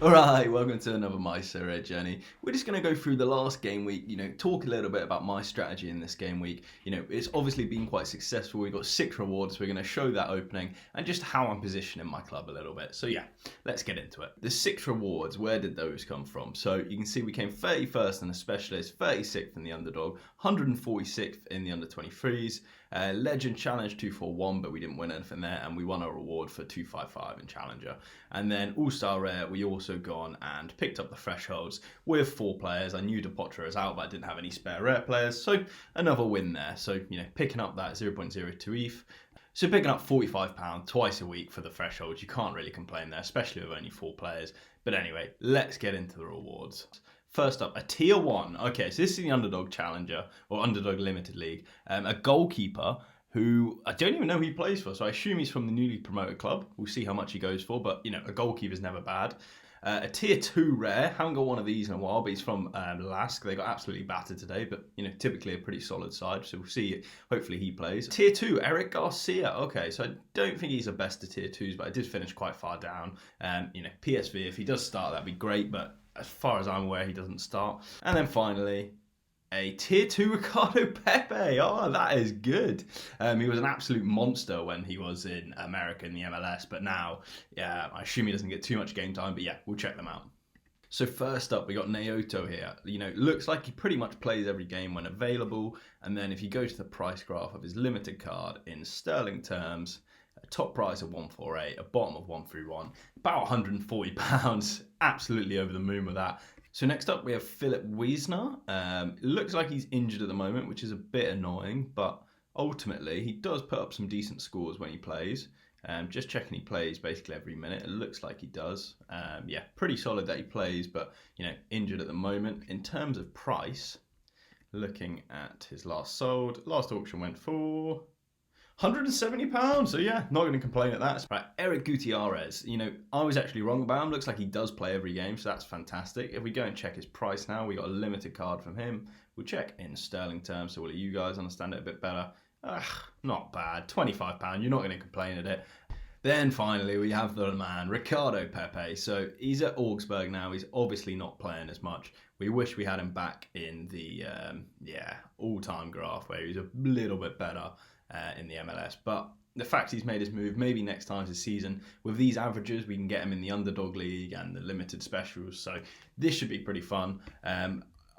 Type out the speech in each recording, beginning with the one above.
Alright, welcome to another My Sorare journey. We're just going to go through the last game week, talk a little bit about my strategy in this game week. It's obviously been quite successful. We've got 6 rewards. We're going to show that opening and just how I'm positioning my club a little bit. So yeah, let's get into it. The 6 rewards, where did those come from? So you can see we came 31st in the specialist, 36th in the underdog, 146th in the under 23s, legend challenge 241, but we didn't win anything there, and we won a reward for 255 in challenger. And then all-star rare, we also gone and picked up the thresholds with 4 players. I knew Gutierrez was out, but I didn't have any spare rare players, so another win there. So picking up that 0.02 ETH. So picking up £45 twice a week for the thresholds, you can't really complain there, especially with only 4 players. But anyway, let's get into the rewards. First up, a tier 1. Okay, so this is the underdog challenger or underdog limited league. A goalkeeper who I don't even know who he plays for, so I assume he's from the newly promoted club. We'll see how much he goes for, but a goalkeeper's never bad. A tier 2 rare, haven't got one of these in a while, but he's from Lask. They got absolutely battered today, but typically a pretty solid side, so we'll see. Hopefully he plays. Tier 2, Eric Garcia. Okay, so I don't think he's the best of tier 2s, but I did finish quite far down. PSV, if he does start, that'd be great, but as far as I'm aware, he doesn't start. And then finally, a tier 2 Ricardo Pepe. Oh, that is good. He was an absolute monster when he was in America in the MLS, but now, yeah, I assume he doesn't get too much game time, but yeah, we'll check them out. So first up, we got Naoto here. Looks like he pretty much plays every game when available. And then if you go to the price graph of his limited card in sterling terms, a top price of 148, a bottom of 131, about £140. Absolutely over the moon with that. So next up, we have Philip Wiesner. It looks like he's injured at the moment, which is a bit annoying, but ultimately he does put up some decent scores when he plays. Just checking he plays basically every minute. It looks like he does. Yeah, pretty solid that he plays, but injured at the moment. In terms of price, looking at his last auction went for £170, so yeah, not going to complain at that. Right, Eric Gutierrez, I was actually wrong about him. Looks like he does play every game, so that's fantastic. If we go and check his price now, we got a limited card from him. We'll check in sterling terms, so will you guys understand it a bit better? Not bad, £25, you're not going to complain at it. Then finally, we have the man, Ricardo Pepe. So he's at Augsburg now. He's obviously not playing as much. We wish we had him back in the all-time graph where he was a little bit better in the MLS. But the fact he's made his move, maybe next time this season, with these averages, we can get him in the underdog league and the limited specials. So this should be pretty fun.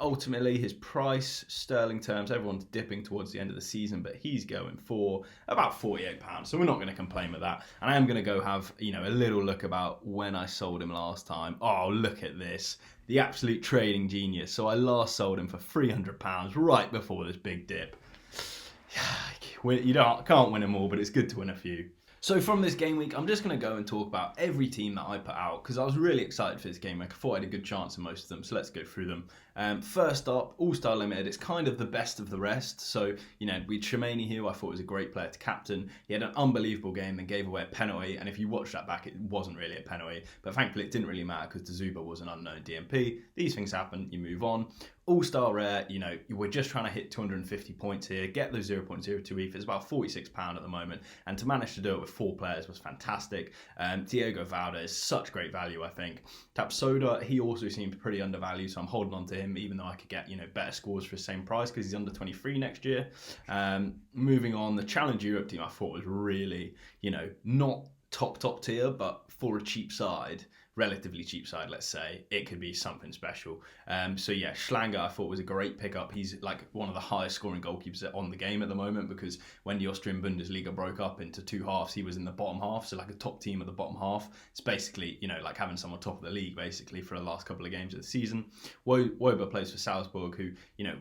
Ultimately, his price, sterling terms, everyone's dipping towards the end of the season, but he's going for about £48. So we're not going to complain with that. And I am going to go have, a little look about when I sold him last time. Oh, look at this. The absolute trading genius. So I last sold him for £300 right before this big dip. You can't win them all, but it's good to win a few. So from this game week, I'm just going to go and talk about every team that I put out because I was really excited for this game week. I thought I had a good chance in most of them, so let's go through them. First up, All-Star Limited. It's kind of the best of the rest. So, we had Shemani here, who I thought was a great player to captain. He had an unbelievable game and gave away a penalty. And if you watch that back, it wasn't really a penalty. But thankfully, it didn't really matter because Dazuba was an unknown DMP. These things happen. You move on. All-Star Rare, we're just trying to hit 250 points here, get those 0.02 ETH. It's about £46 at the moment. And to manage to do it with 4 players was fantastic. Diego Valdez, such great value, I think. Tapsoda, he also seemed pretty undervalued, so I'm holding on to him, even though I could get, better scores for the same price because he's under 23 next year. Moving on, the Challenge Europe team I thought was really, not top tier, but for a cheap side, relatively cheap side, let's say, it could be something special. So yeah, Schlanger I thought was a great pickup. He's like one of the highest scoring goalkeepers on the game at the moment because when the Austrian Bundesliga broke up into 2 halves, he was in the bottom half, so like a top team at the bottom half. It's basically, like having someone top of the league basically for the last couple of games of the season. Wober plays for Salzburg who,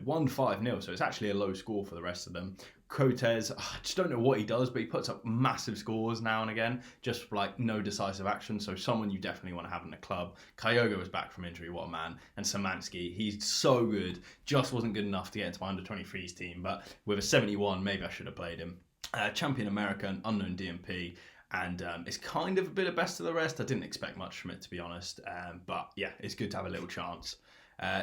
won 5-0, so it's actually a low score for the rest of them. Cotes, I just don't know what he does, but he puts up massive scores now and again, just like no decisive action. So someone you definitely want to have in the club. Kyogo was back from injury, what a man. And Szymanski, he's so good, just wasn't good enough to get into my under-23s team, but with a 71, maybe I should have played him. Champion American, unknown DMP, and it's kind of a bit of best of the rest. I didn't expect much from it, to be honest, but yeah, it's good to have a little chance.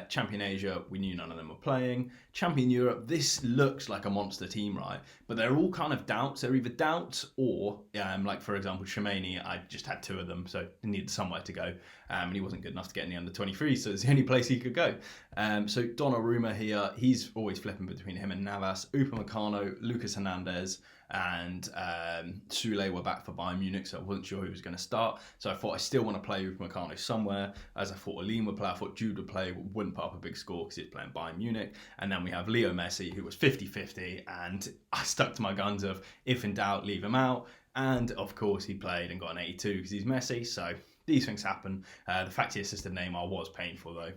Champion Asia, we knew none of them were playing. Champion Europe, this looks like a monster team, right? But they're all kind of doubts. They're either doubts or, like for example, Shemani, I just had 2 of them, so needed somewhere to go. and he wasn't good enough to get in the under-23, so it's the only place he could go. So Donnarumma here, he's always flipping between him and Navas. Upamecano, Lucas Hernandez, and Sule were back for Bayern Munich, so I wasn't sure who was going to start. So I thought I still want to play Upamecano somewhere, as I thought Aline would play. I thought Jude would play, wouldn't put up a big score because he's playing Bayern Munich. And then we have Leo Messi, who was 50-50, and I stuck to my guns of, if in doubt, leave him out. And of course he played and got an 82 because he's Messi, so these things happen. The fact he assisted Neymar was painful though.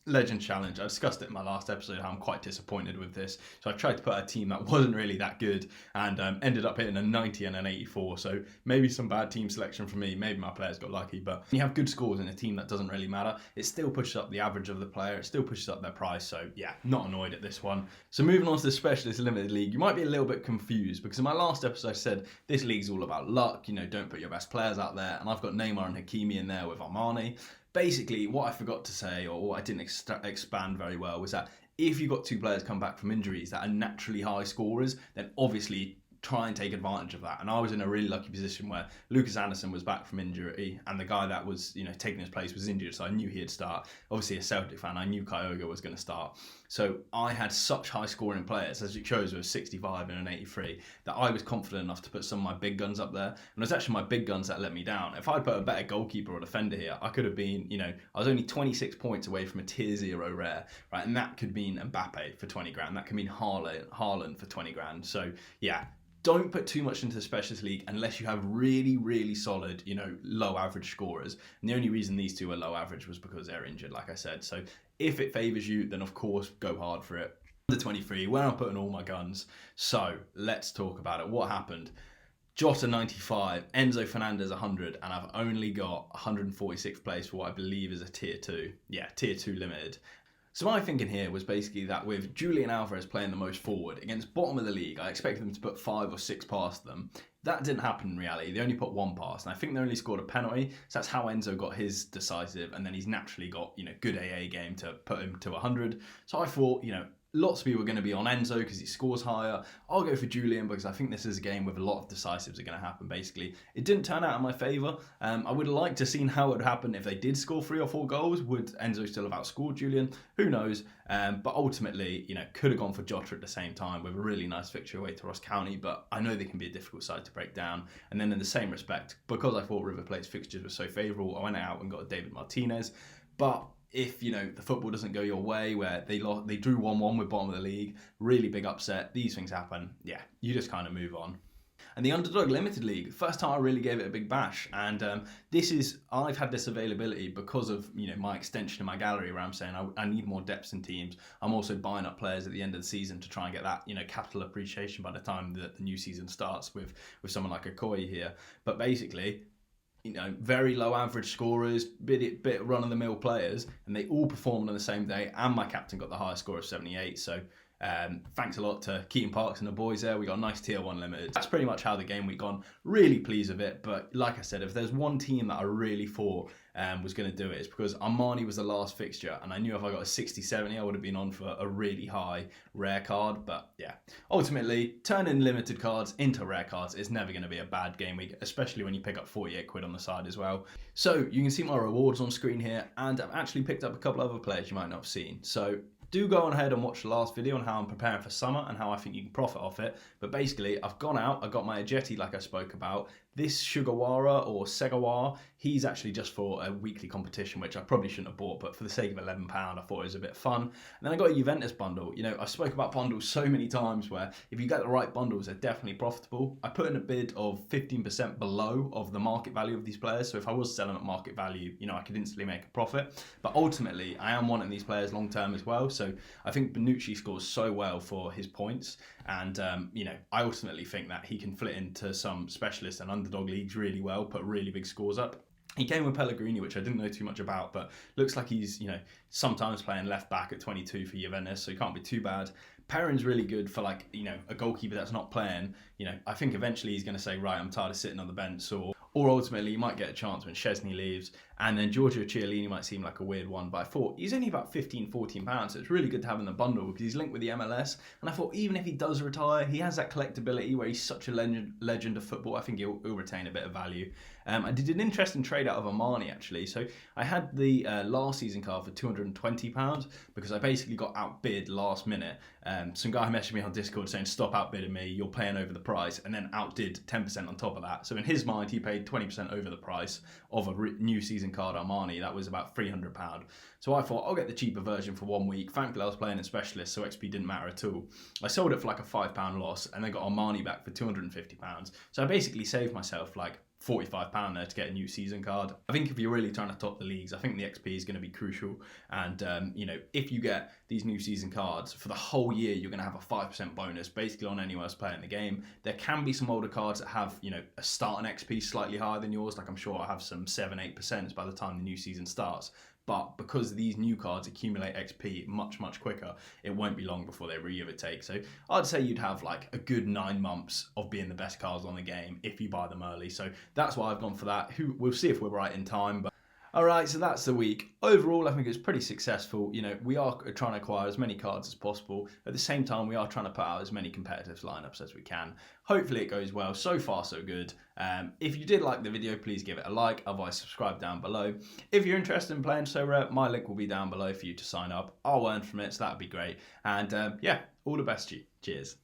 Legend Challenge, I discussed it in my last episode how I'm quite disappointed with this. So I tried to put a team that wasn't really that good and ended up hitting a 90 and an 84. So maybe some bad team selection from me, maybe my players got lucky, but when you have good scores in a team that doesn't really matter, it still pushes up the average of the player, it still pushes up their price. So yeah, not annoyed at this one. So moving on to the Specialist Limited League, you might be a little bit confused because in my last episode I said this league's all about luck, don't put your best players out there, and I've got Neymar and Hakimi in there with Armani. Basically, what I forgot to say, or what I didn't expand very well, was that if you've got two players come back from injuries that are naturally high scorers, then obviously try and take advantage of that. And I was in a really lucky position where Lucas Anderson was back from injury and the guy that was, taking his place was injured, so I knew he'd start. Obviously a Celtic fan, I knew Kyogo was going to start. So I had such high scoring players, as it shows with a 65 and an 83, that I was confident enough to put some of my big guns up there. And it was actually my big guns that let me down. If I'd put a better goalkeeper or defender here, I could have been, I was only 26 points away from a tier 0 rare, right? And that could mean Mbappe for 20 grand. That could mean Haaland for 20 grand. So yeah, don't put too much into the Specialist League unless you have really, really solid, low average scorers. And the only reason these two are low average was because they're injured, like I said. So if it favours you, then of course go hard for it. Under 23, where I'm putting all my guns. So let's talk about it. What happened? Jota 95, Enzo Fernandez 100, and I've only got 146th place for what I believe is a tier 2. Yeah, tier 2 limited. So my thinking here was basically that with Julian Alvarez playing the most forward against bottom of the league, I expected them to put 5 or 6 past them. That didn't happen in reality. They only put 1 past, and I think they only scored a penalty. So that's how Enzo got his decisive, and then he's naturally got, good AA game to put him to 100. So I thought, lots of people are going to be on Enzo because he scores higher. I'll go for Julian because I think this is a game with a lot of decisives are going to happen, basically. It didn't turn out in my favour. I would have liked to have seen how it would happen if they did score 3 or 4 goals. Would Enzo still have outscored Julian? Who knows? But ultimately, could have gone for Jota at the same time with a really nice fixture away to Ross County, but I know they can be a difficult side to break down. And then in the same respect, because I thought River Plate's fixtures were so favourable, I went out and got David Martinez. But if the football doesn't go your way, where they drew 1-1 with bottom of the league, really big upset, these things happen, yeah, you just kind of move on. And the Underdog Limited League, first time I really gave it a big bash, and I've had this availability because of my extension in my gallery where I'm saying I need more depth in teams. I'm also buying up players at the end of the season to try and get that capital appreciation by the time that the new season starts with someone like Okoye here. But basically, very low average scorers, bit run-of-the-mill players, and they all performed on the same day, and my captain got the highest score of 78, so thanks a lot to Keaton Parks and the boys there. We got a nice tier 1 limited. That's pretty much how the game week gone. Really pleased with it, but like I said, if there's one team that I really thought was going to do it, it's because Armani was the last fixture, and I knew if I got a 60-70, I would have been on for a really high rare card. But yeah, ultimately, turning limited cards into rare cards is never going to be a bad game week, especially when you pick up 48 quid on the side as well. So you can see my rewards on screen here, and I've actually picked up a couple other players you might not have seen. So do go on ahead and watch the last video on how I'm preparing for summer and how I think you can profit off it. But basically, I've gone out, I got my Ajeti like I spoke about. This Sugawara or Segawara, he's actually just for a weekly competition, which I probably shouldn't have bought, but for the sake of £11, I thought it was a bit fun. And then I got a Juventus bundle. I spoke about bundles so many times where if you get the right bundles, they're definitely profitable. I put in a bid of 15% below of the market value of these players. So if I was selling at market value, I could instantly make a profit. But ultimately, I am wanting these players long term as well. So I think Bonucci scores so well for his points. And, I ultimately think that he can flit into some specialist and underdog leagues really well, put really big scores up. He came with Pellegrini, which I didn't know too much about, but looks like he's, sometimes playing left back at 22 for Juventus, so he can't be too bad. Perrin's really good for a goalkeeper that's not playing. I think eventually he's going to say, right, I'm tired of sitting on the bench, or ultimately you might get a chance when Szczesny leaves. And then Giorgio Chiellini might seem like a weird one, but I thought he's only about £15-14, so it's really good to have in the bundle because he's linked with the MLS. And I thought even if he does retire, he has that collectability where he's such a legend of football. I think he'll retain a bit of value. I did an interesting trade out of Armani actually. So I had the last season card for £220 because I basically got outbid last minute. Some guy messaged me on Discord saying, stop outbidding me, you're paying over the price, and then outdid 10% on top of that. So in his mind, he paid 20% over the price of a new season card Armani. That was about £300. So I thought, I'll get the cheaper version for 1 week. Thankfully, I was playing in Specialist, so XP didn't matter at all. I sold it for like a £5 loss and then got Armani back for £250. So I basically saved myself like £45 there to get a new season card. I think if you're really trying to top the leagues, I think the XP is going to be crucial. And, if you get these new season cards for the whole year, you're going to have a 5% bonus basically on anyone else playing the game. There can be some older cards that have, a starting XP slightly higher than yours. Like I'm sure I have some 7-8% by the time the new season starts. But because these new cards accumulate XP much, much quicker, it won't be long before they re-overtake. So I'd say you'd have like a good 9 months of being the best cards on the game if you buy them early. So that's why I've gone for that. We'll see if we're right in time. But all right, so that's the week. Overall, I think it's pretty successful. We are trying to acquire as many cards as possible. At the same time, we are trying to put out as many competitive lineups as we can. Hopefully it goes well. So far, so good. If you did like the video, please give it a like. Otherwise, subscribe down below. If you're interested in playing Sorare, my link will be down below for you to sign up. I'll earn from it, so that'd be great. And all the best to you. Cheers.